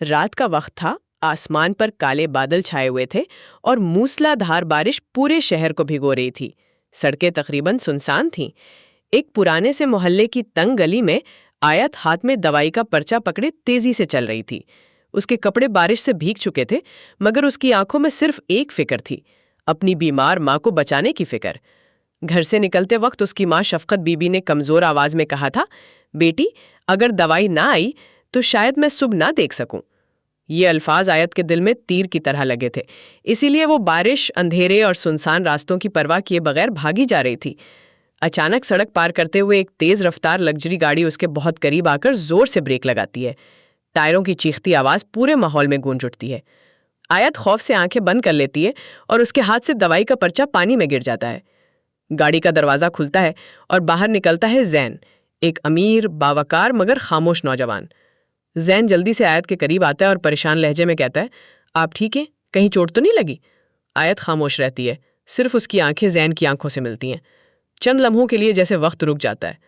रात का वक्त था, आसमान पर काले बादल छाए हुए थे और मूसलाधार बारिश पूरे शहर को भिगो रही थी। सड़कें तकरीबन सुनसान थीं। एक पुराने से मोहल्ले की तंग गली में आयत हाथ में दवाई का पर्चा पकड़े तेजी से चल रही थी। उसके कपड़े बारिश से भीग चुके थे, मगर उसकी आंखों में सिर्फ एक फिक्र थी, अपनी बीमार माँ को बचाने की फिक्र। घर से निकलते वक्त उसकी माँ शफकत बीबी ने कमजोर आवाज में कहा था, बेटी, अगर दवाई ना आई तो शायद मैं सुबह ना देख सकूं। ये अल्फाज आयत के दिल में तीर की तरह लगे थे, इसीलिए वो बारिश, अंधेरे और सुनसान रास्तों की परवाह किए बगैर भागी जा रही थी। अचानक सड़क पार करते हुए एक तेज रफ्तार लग्जरी गाड़ी उसके बहुत करीब आकर जोर से ब्रेक लगाती है। टायरों की चीखती आवाज पूरे माहौल में गूंज उठती है। आयत खौफ से आंखें बंद कर लेती है और उसके हाथ से दवाई का पर्चा पानी में गिर जाता है। गाड़ी का दरवाजा खुलता है और बाहर निकलता है जैन, एक अमीर, बावकार मगर खामोश नौजवान। जैन जल्दी से आयत के करीब आता है और परेशान लहजे में कहता है, आप ठीक हैं? कहीं चोट तो नहीं लगी? आयत खामोश रहती है, सिर्फ उसकी आंखें जैन की आंखों से मिलती हैं। चंद लम्हों के लिए जैसे वक्त रुक जाता है।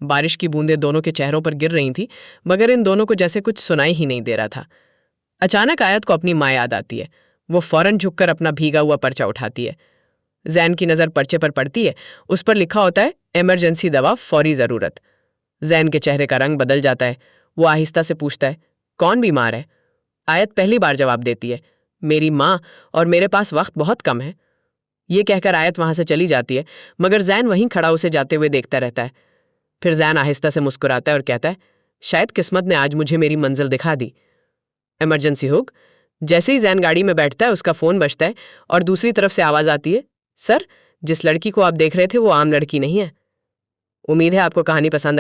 बारिश की बूंदें दोनों के चेहरों पर गिर रही थी, मगर इन दोनों को जैसे कुछ सुनाई ही नहीं दे रहा था। अचानक आयत को अपनी माँ याद आती है। वो फौरन झुककर अपना भीगा हुआ पर्चा उठाती है। जैन की नज़र पर्चे पर पड़ती है। उस पर लिखा होता है, इमरजेंसी दवा, फौरी ज़रूरत। जैन के चेहरे का रंग बदल जाता है। वो आहिस्ता से पूछता है, कौन बीमार है? आयत पहली बार जवाब देती है, मेरी माँ, और मेरे पास वक्त बहुत कम है। ये कहकर आयत वहां से चली जाती है, मगर जैन वहीं खड़ा उसे जाते हुए देखता रहता है। फिर जैन आहिस्ता से मुस्कुराता है और कहता है, शायद किस्मत ने आज मुझे मेरी मंजिल दिखा दी। Emergency hook. जैसे ही जैन गाड़ी में बैठता है, उसका फोन बजता है और दूसरी तरफ से आवाज आती है, सर, जिस लड़की को आप देख रहे थे वो आम लड़की नहीं है। उम्मीद है आपको कहानी पसंद